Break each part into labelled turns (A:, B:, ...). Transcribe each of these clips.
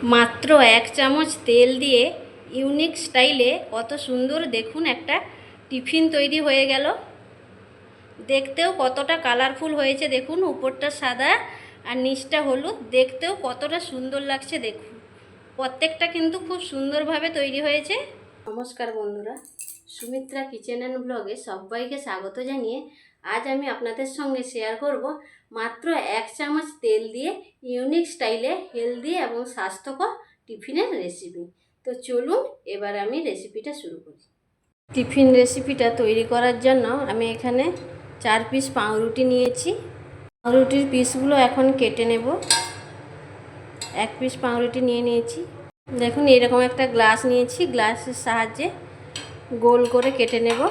A: মাত্র 1 চামচ তেল দিয়ে ইউনিক স্টাইলে কত সুন্দর দেখুন একটা টিফিন তৈরি হয়ে গেল। দেখতেও কতটা কালারফুল হয়েছে দেখুন, উপরটা সাদা আর নিচটা হলুদ, দেখতেও কতটা সুন্দর লাগছে দেখুন। প্রত্যেকটা কিন্তু খুব সুন্দরভাবে তৈরি হয়েছে। নমস্কার বন্ধুরা, সুমিত্রা কিচেন অ্যান্ড ব্লগে সবাইকে স্বাগত জানিয়ে আজ আমি আপনাদের সঙ্গে শেয়ার করব মাত্র 1 চামচ তেল দিয়ে ইউনিক স্টাইলে হেলদি এবং স্বাস্থ্যকর টিফিনের রেসিপি। তো চলুন এবার আমি রেসিপিটা শুরু করি। টিফিন রেসিপিটা তৈরি করার জন্য আমি এখানে 4 পিস পাউরুটি নিয়েছি। পাউরুটির পিসগুলো এখন কেটে নেব। 1 পিস পাউরুটি নিয়ে নিয়েছি। দেখুন এরকম একটা গ্লাস নিয়েছি, গ্লাসের সাহায্যে গোল করে কেটে নেব।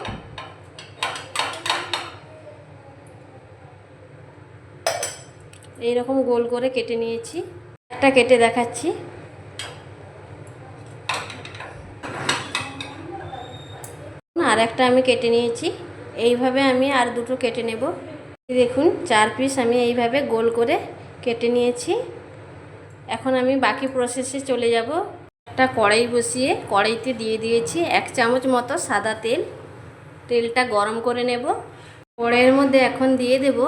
A: এইরকম গোল করে কেটে নিয়েছি। একটা কেটে দেখাচ্ছি। আর একটা আমি কেটে নিয়েছি। এইভাবে আমি আর দুটো কেটে নেব। দেখুন 4 পিস আমি এইভাবে গোল করে কেটে নিয়েছি। এখন আমি বাকি প্রসেসে চলে যাব। একটা কড়াই বসিয়ে কড়াইতে দিয়ে দিয়েছি 1 চামচ মতো সাদা তেল। তেলটা গরম করে নেব। কড়াইয়ের মধ্যে এখন দিয়ে দেব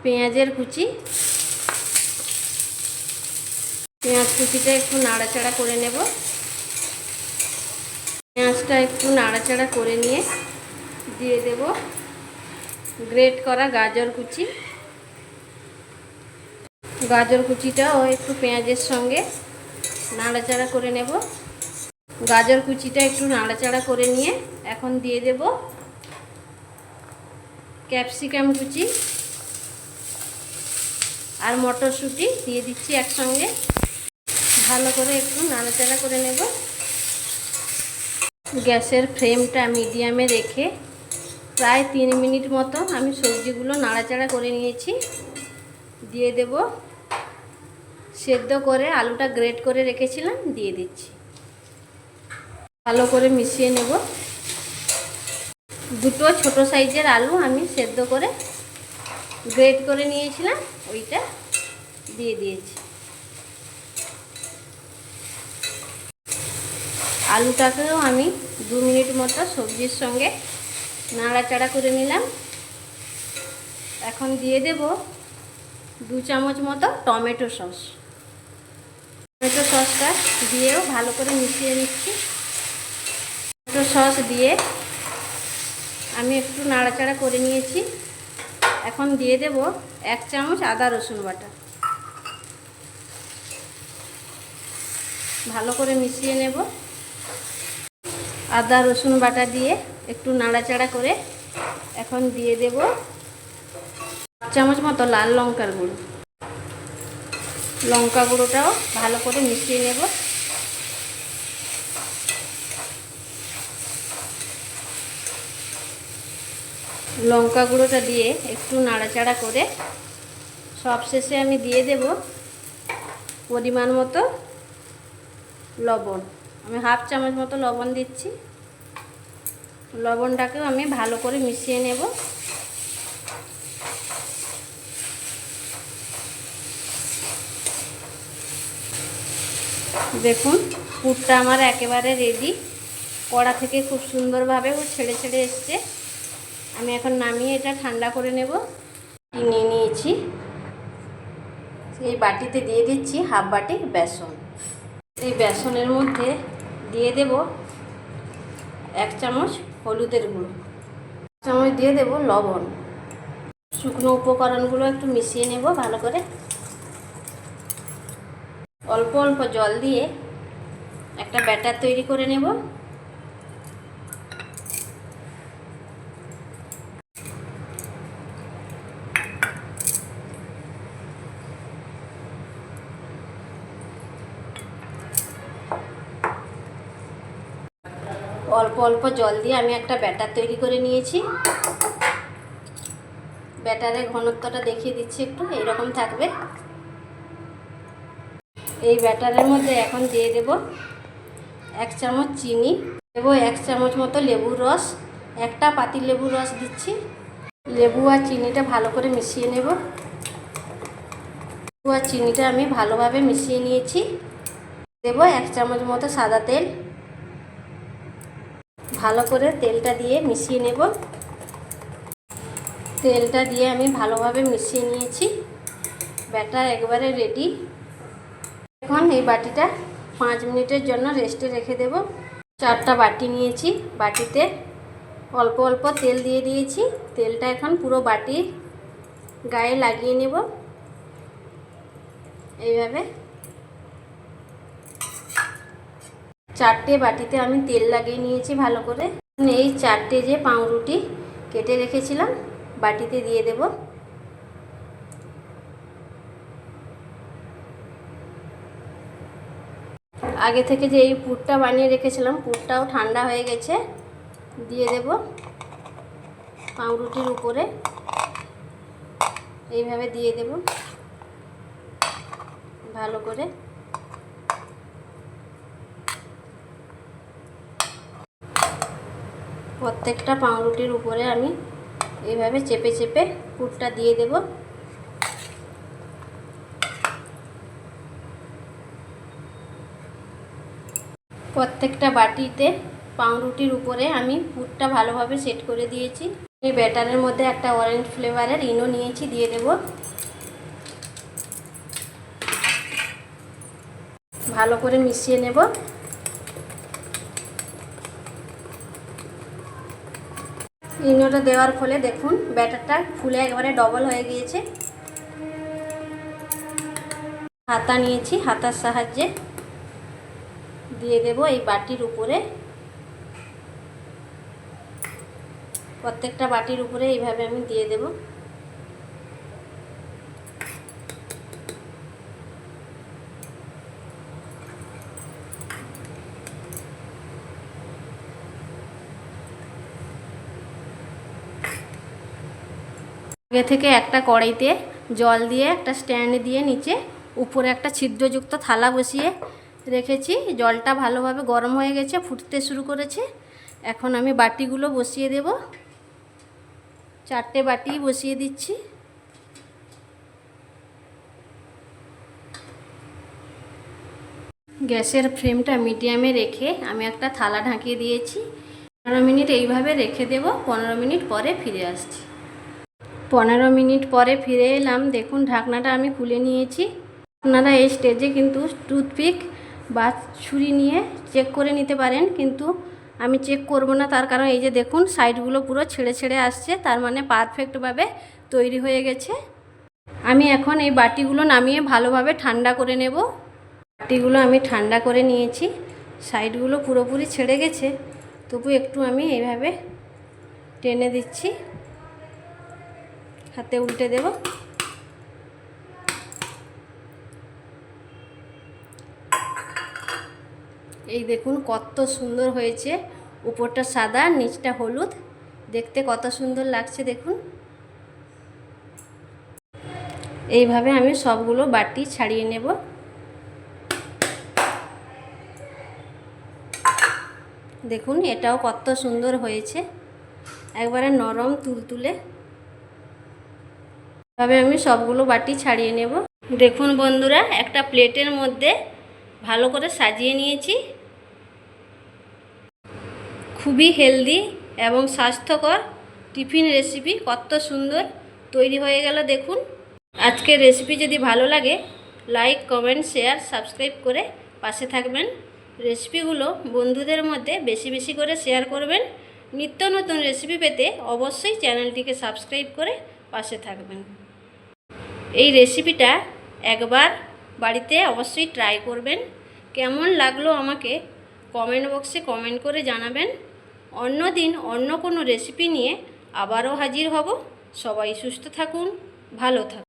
A: পেঁয়াজের কুচি। পেঁয়াজ কুচিটা একটু নাড়াচাড়া করে নেব। পেঁয়াজটা একটু নাড়াচাড়া করে নিয়ে দিয়ে দেব গ্রেট করা গাজর কুচি। গাজর কুচিটাও একটু পেঁয়াজের সঙ্গে নাড়াচাড়া করে নেব। গাজর কুচিটা একটু নাড়াচাড়া করে নিয়ে এখন দিয়ে দেব ক্যাপসিকাম কুচি আর মটরশুঁটি দিয়ে দিচ্ছি একসঙ্গে। ভালো করে একটু নাড়াচাড়া করে নেব। গ্যাসের ফ্লেমটা মিডিয়ামে রেখে প্রায় 3 মিনিট মতো আমি সবজিগুলো নাড়াচাড়া করে নিয়েছি। দিয়ে দেব সেদ্ধ করে আলুটা গ্রেট করে রেখেছিলাম, দিয়ে দিচ্ছি। ভালো করে মিশিয়ে নেব। দুটো ছোট সাইজের আলু আমি সেদ্ধ করে গ্রেট করে নিয়েছিলাম, ওইটা দিয়ে দিয়েছি। আলুটাকেও আমি 2 মিনিট মতো সবজির সঙ্গে নাড়াচাড়া করে নিলাম। এখন দিয়ে দেব 2 চামচ মতো টমেটো সস। টমেটো সসটা দিয়েও ভালো করে মিশিয়ে নিচ্ছি। টমেটো সস দিয়ে আমি একটু নাড়াচাড়া করে নিয়েছি। এখন দিয়ে দেব 1 চামচ আদা রসুন বাটা। ভালো করে মিশিয়ে নেব। আদা রসুন বাটা দিয়ে একটু নাড়াচাড়া করে এখন দিয়ে দেব 1 চামচ মতো লাল লঙ্কার গুঁড়ো। লঙ্কা গুঁড়োটাও ভালো করে মিশিয়ে নেব। লঙ্কা গুঁড়োটা দিয়ে একটু নাড়াচাড়া করে সবশেষে আমি দিয়ে দেব পরিমাণ মতো লবণ। আমি 1/2 চামচ মতো লবণ দিচ্ছি। লবণটাকেও আমি ভালো করে মিশিয়ে নেব। দেখুন পুরটা আমার একেবারে রেডি। কড়া থেকে খুব সুন্দরভাবে ও ছেড়ে ছেড়ে এসছে। আমি এখন নামিয়ে এটা ঠান্ডা করে নেব। নিয়ে নিয়েছি। এই বাটিতে দিয়ে দিচ্ছি 1/2 বাটি বেসন। এই বেসনের মধ্যে দিয়ে দেব 1 চামচ হলুদের গুঁড়ো, 1 চামচ দিয়ে দেব লবণ। শুকনো উপকরণগুলো একটু মিশিয়ে নেব ভালো করে। অল্প অল্প জল দিয়ে একটা ব্যাটার তৈরি করে নেব। অল্প অল্প জল দিয়ে আমি একটা ব্যাটার তৈরি করে নিয়েছি। ব্যাটারের ঘনত্বটা দেখিয়ে দিচ্ছি, একটু এইরকম থাকবে। এই ব্যাটারের মধ্যে এখন দিয়ে দেব 1 চামচ চিনি, দেব 1 চামচ মতো লেবুর রস। একটা পাতি লেবুর রস দিচ্ছি। লেবু আর চিনিটা ভালো করে মিশিয়ে নেব। লেবু আর চিনিটা আমি ভালোভাবে মিশিয়ে নিয়েছি। দেব 1 চামচ মতো সাদা তেল। ভালো করে তেলটা দিয়ে মিশিয়ে নেব। তেলটা দিয়ে আমি ভালোভাবে মিশিয়ে নিয়েছি। ব্যাটার একবারে রেডি। এখন এই বাটিটা 5 মিনিটের জন্য রেস্টে রেখে দেব। 4টা বাটি নিয়েছি, বাটিতে অল্প অল্প তেল দিয়ে দিয়েছি। তেলটা এখন পুরো বাটির গায়ে লাগিয়ে নেব এইভাবে। 4টে বাটিতে আমি তেল লাগিয়ে নিয়েছি ভালো করে। এই 4টে যে পাউরুটি কেটে রেখেছিলাম বাটিতে দিয়ে দেব। আগে থেকে যে এই পুরটা বানিয়ে রেখেছিলাম, পুরটাও ঠান্ডা হয়ে গেছে, দিয়ে দেব পাউরুটির উপরে। এইভাবে দিয়ে দেব ভালো করে। প্রত্যেকটা পাউরুটির উপরে আমি এইভাবে চেপে চেপে পুরটা দিয়ে দেব। প্রত্যেকটা বাটিতে পাউরুটির উপরে আমি পুরটা ভালোভাবে সেট করে দিয়েছি। এই ব্যাটারের মধ্যে একটা অরেঞ্জ ফ্লেভারের ইনো নিয়েছি, দিয়ে দেব। ভালো করে মিশিয়ে নেব। ইনোটা দেওয়ার ফলে দেখুন ব্যাটারটা ফুলে একবারে ডবল হয়ে গিয়েছে। হাতা নিয়েছি, হাতার সাহায্যে দিয়ে দেব এই বাটির উপরে। প্রত্যেকটা বাটির উপরে এইভাবে আমি দিয়ে দেব। আগে থেকে একটা কড়াইতে জল দিয়ে একটা স্ট্যান্ড দিয়ে নিচে উপরে একটা ছিদ্রযুক্ত থালা বসিয়ে রেখেছি। জলটা ভালোভাবে গরম হয়ে গেছে, ফুটতে শুরু করেছে। এখন আমি বাটিগুলো বসিয়ে দেব। 4টে বাটি বসিয়ে দিচ্ছি। গ্যাসের ফ্লেমটা মিডিয়ামে রেখে আমি একটা থালা ঢাকিয়ে দিয়েছি। 15 মিনিট এইভাবে রেখে দেব। 15 মিনিট পরে ফিরে আসছি। 15 মিনিট পরে ফিরে এলাম। দেখুন ঢাকনাটা আমি খুলে নিয়েছি। আপনারা এই স্টেজে কিন্তু টুথপিক বা ছুরি নিয়ে চেক করে নিতে পারেন, কিন্তু আমি চেক করব না। তার কারণ এই যে দেখুন সাইডগুলো পুরো ছেড়ে ছেড়ে আসছে, তার মানে পারফেক্টভাবে তৈরি হয়ে গেছে। আমি এখন এই বাটিগুলো নামিয়ে ভালোভাবে ঠান্ডা করে নেব। বাটিগুলো আমি ঠান্ডা করে নিয়েছি। সাইডগুলো পুরোপুরি ছেড়ে গেছে, তবু একটু আমি এইভাবে টেনে দিচ্ছি, হাতে উল্টে দেব। এই দেখুন কত সুন্দর হয়েছে। উপরটা সাদা, নিচটা হলুদ, দেখতে কত সুন্দর লাগছে দেখুন। এইভাবে আমি সবগুলো বাটি ছাড়িয়ে নেব। দেখুন এটাও কত সুন্দর হয়েছে, একবারে নরম তুলতুলে। এভাবে আমি সবগুলো বাটি ছাড়িয়ে নেব। দেখুন বন্ধুরা, একটা প্লেটের মধ্যে ভালো করে সাজিয়ে নিয়েছি। খুবই হেলদি এবং স্বাস্থ্যকর টিফিন রেসিপি কত সুন্দর তৈরি হয়ে গেল দেখুন। আজকের রেসিপি যদি ভালো লাগে লাইক, কমেন্ট, শেয়ার, সাবস্ক্রাইব করে পাশে থাকবেন। রেসিপিগুলো বন্ধুদের মধ্যে বেশি বেশি করে শেয়ার করবেন। নিত্য নতুন রেসিপি পেতে অবশ্যই চ্যানেলটিকে সাবস্ক্রাইব করে পাশে থাকবেন। এই রেসিপিটা একবার বাড়িতে অবশ্যই ট্রাই করবেন। কেমন লাগলো আমাকে কমেন্ট বক্সে কমেন্ট করে জানাবেন। অন্য দিন অন্য কোনো রেসিপি নিয়ে আবারও হাজির হব। সবাই সুস্থ থাকুন, ভালো থাকুন।